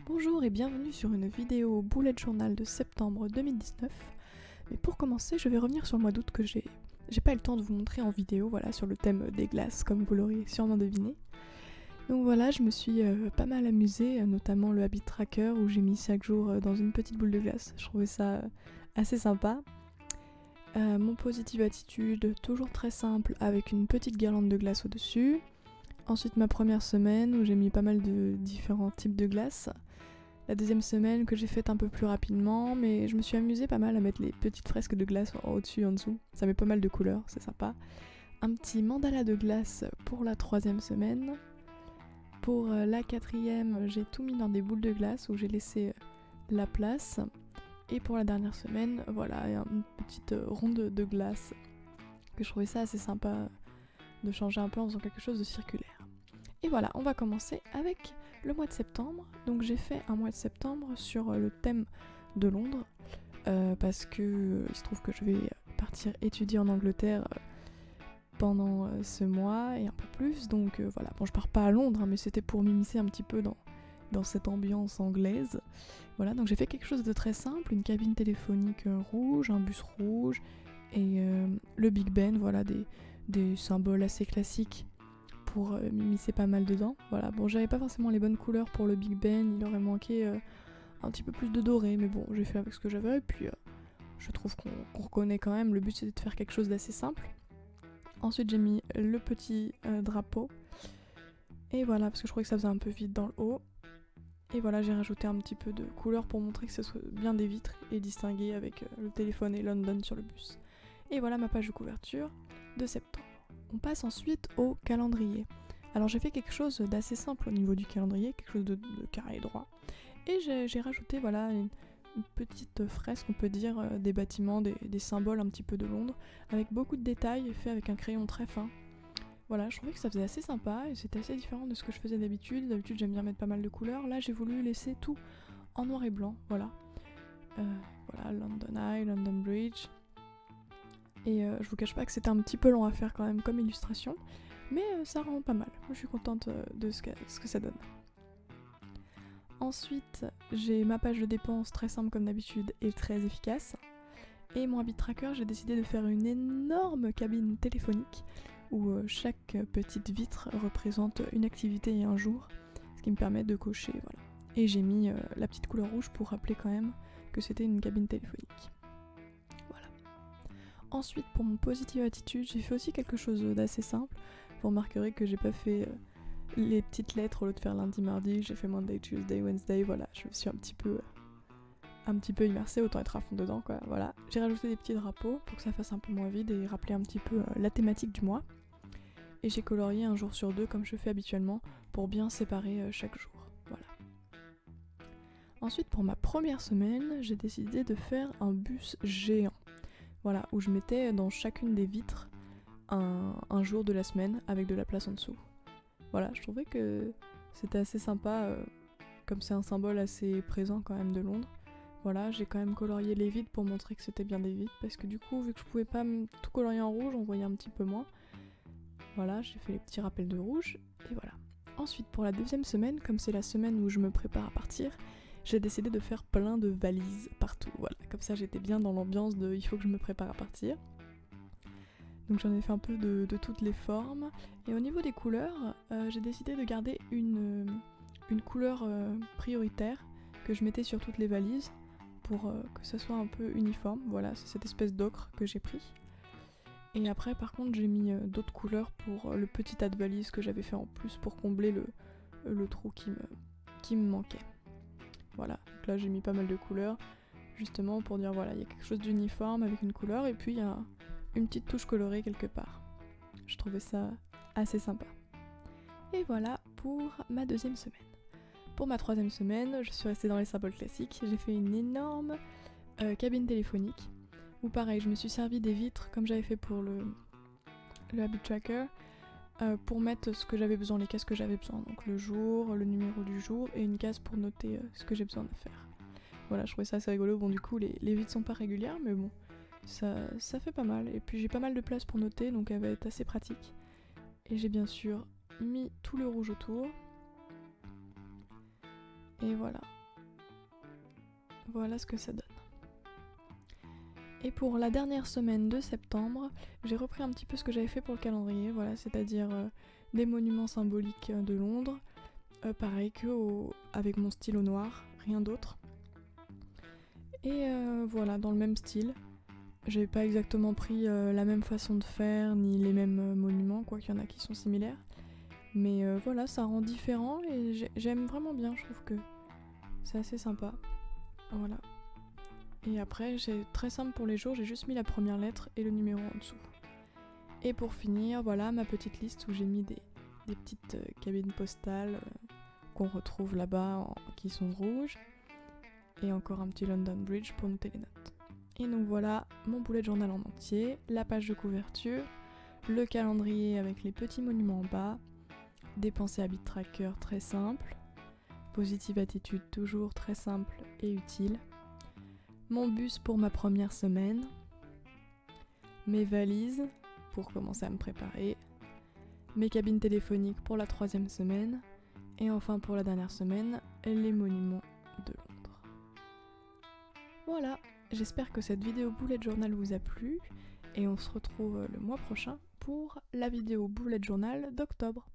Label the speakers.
Speaker 1: Bonjour et bienvenue sur une vidéo bullet journal de septembre 2019. Mais pour commencer, je vais revenir sur le mois d'août que j'ai pas eu le temps de vous montrer en vidéo, voilà, sur le thème des glaces, comme vous l'aurez sûrement deviné. Donc voilà, je me suis pas mal amusée, notamment le habit tracker où j'ai mis chaque jour dans une petite boule de glace. Je trouvais ça assez sympa. Mon positive attitude, toujours très simple, avec une petite guirlande de glace au-dessus. Ensuite ma première semaine où j'ai mis pas mal de différents types de glace. La deuxième semaine que j'ai faite un peu plus rapidement, mais je me suis amusée pas mal à mettre les petites fresques de glace au-dessus et en dessous. Ça met pas mal de couleurs, c'est sympa. Un petit mandala de glace pour la troisième semaine. Pour la quatrième, j'ai tout mis dans des boules de glace où j'ai laissé la place. Et pour la dernière semaine, voilà, une petite ronde de glace. Que je trouvais ça assez sympa de changer un peu en faisant quelque chose de circulaire. Et voilà, on va commencer avec le mois de septembre. Donc j'ai fait un mois de septembre sur le thème de Londres parce que il se trouve que je vais partir étudier en Angleterre pendant ce mois et un peu plus. Donc voilà, bon je pars pas à Londres mais c'était pour m'immiscer un petit peu dans cette ambiance anglaise. Voilà, donc j'ai fait quelque chose de très simple, une cabine téléphonique rouge, un bus rouge et le Big Ben, voilà, des symboles assez classiques pour m'immiscer pas mal dedans. Voilà, bon j'avais pas forcément les bonnes couleurs pour le Big Ben, il aurait manqué un petit peu plus de doré, mais bon j'ai fait avec ce que j'avais et puis je trouve qu'on reconnaît quand même, le but c'était de faire quelque chose d'assez simple. Ensuite j'ai mis le petit drapeau, et voilà, parce que je trouvais que ça faisait un peu vide dans le haut. Et voilà, j'ai rajouté un petit peu de couleur pour montrer que ce soit bien des vitres et distingué avec le téléphone et London sur le bus. Et voilà ma page de couverture de septembre. On passe ensuite au calendrier. Alors j'ai fait quelque chose d'assez simple au niveau du calendrier, quelque chose de carré et droit. Et j'ai rajouté voilà une petite fresque, on peut dire, des bâtiments, des symboles un petit peu de Londres, avec beaucoup de détails fait avec un crayon très fin. Voilà, je trouvais que ça faisait assez sympa et c'était assez différent de ce que je faisais d'habitude. D'habitude j'aime bien mettre pas mal de couleurs, là j'ai voulu laisser tout en noir et blanc, voilà. Voilà, London Eye, London Bridge. Et je vous cache pas que c'était un petit peu long à faire quand même comme illustration, mais ça rend pas mal. Moi je suis contente de ce que ça donne. Ensuite, j'ai ma page de dépenses très simple comme d'habitude et très efficace. Et mon habit tracker, j'ai décidé de faire une énorme cabine téléphonique où chaque petite vitre représente une activité et un jour, ce qui me permet de cocher, voilà. Et j'ai mis la petite couleur rouge pour rappeler quand même que c'était une cabine téléphonique. Voilà. Ensuite, pour mon positive attitude, j'ai fait aussi quelque chose d'assez simple. Vous remarquerez que j'ai pas fait les petites lettres au lieu de faire lundi, mardi, j'ai fait Monday, Tuesday, Wednesday, voilà. Je me suis un petit peu immersée, autant être à fond dedans, quoi. Voilà. J'ai rajouté des petits drapeaux pour que ça fasse un peu moins vide et rappeler un petit peu la thématique du mois. Et j'ai colorié un jour sur deux comme je fais habituellement pour bien séparer chaque jour. Voilà. Ensuite, pour ma première semaine, j'ai décidé de faire un bus géant. Voilà, où je mettais dans chacune des vitres un jour de la semaine avec de la place en dessous. Voilà, je trouvais que c'était assez sympa, comme c'est un symbole assez présent quand même de Londres. Voilà, j'ai quand même colorié les vitres pour montrer que c'était bien des vitres, parce que du coup, vu que je pouvais pas tout colorier en rouge, on voyait un petit peu moins. Voilà, j'ai fait les petits rappels de rouge, et voilà. Ensuite, pour la deuxième semaine, comme c'est la semaine où je me prépare à partir, j'ai décidé de faire plein de valises partout. Voilà, comme ça j'étais bien dans l'ambiance de il faut que je me prépare à partir. Donc j'en ai fait un peu de toutes les formes. Et au niveau des couleurs, j'ai décidé de garder une couleur prioritaire que je mettais sur toutes les valises pour que ça soit un peu uniforme. Voilà, c'est cette espèce d'ocre que j'ai pris. Et après, par contre, j'ai mis d'autres couleurs pour le petit tas de valises que j'avais fait en plus pour combler le trou qui me manquait. Voilà, donc là j'ai mis pas mal de couleurs, justement pour dire voilà, il y a quelque chose d'uniforme avec une couleur et puis il y a une petite touche colorée quelque part. Je trouvais ça assez sympa. Et voilà pour ma deuxième semaine. Pour ma troisième semaine, je suis restée dans les symboles classiques. J'ai fait une énorme cabine téléphonique où pareil, je me suis servi des vitres comme j'avais fait pour le habit tracker pour mettre ce que j'avais besoin, les cases que j'avais besoin. Donc le jour, le numéro du jour et une case pour noter ce que j'ai besoin de faire. Voilà, je trouvais ça assez rigolo. Bon, du coup, les vitres sont pas régulières, mais bon, ça fait pas mal. Et puis j'ai pas mal de place pour noter, donc elle va être assez pratique. Et j'ai bien sûr mis tout le rouge autour. Et voilà. Voilà ce que ça donne. Et pour la dernière semaine de septembre, j'ai repris un petit peu ce que j'avais fait pour le calendrier, voilà, c'est-à-dire des monuments symboliques de Londres, pareil avec mon stylo noir, rien d'autre. Et voilà, dans le même style. J'ai pas exactement pris la même façon de faire, ni les mêmes monuments, quoi qu'il y en a qui sont similaires. Mais voilà, ça rend différent et j'aime vraiment bien, je trouve que c'est assez sympa. Voilà. Et après, c'est très simple pour les jours, j'ai juste mis la première lettre et le numéro en dessous. Et pour finir, voilà ma petite liste où j'ai mis des petites cabines postales qu'on retrouve là-bas, qui sont rouges. Et encore un petit London Bridge pour noter les notes. Et donc voilà mon bullet journal en entier, la page de couverture, le calendrier avec les petits monuments en bas, des pensées habit tracker très simples, positive attitude toujours très simple et utile, mon bus pour ma première semaine, mes valises pour commencer à me préparer, mes cabines téléphoniques pour la 3e semaine, et enfin pour la dernière semaine, les monuments de Londres. Voilà, j'espère que cette vidéo bullet journal vous a plu, et on se retrouve le mois prochain pour la vidéo bullet journal d'octobre.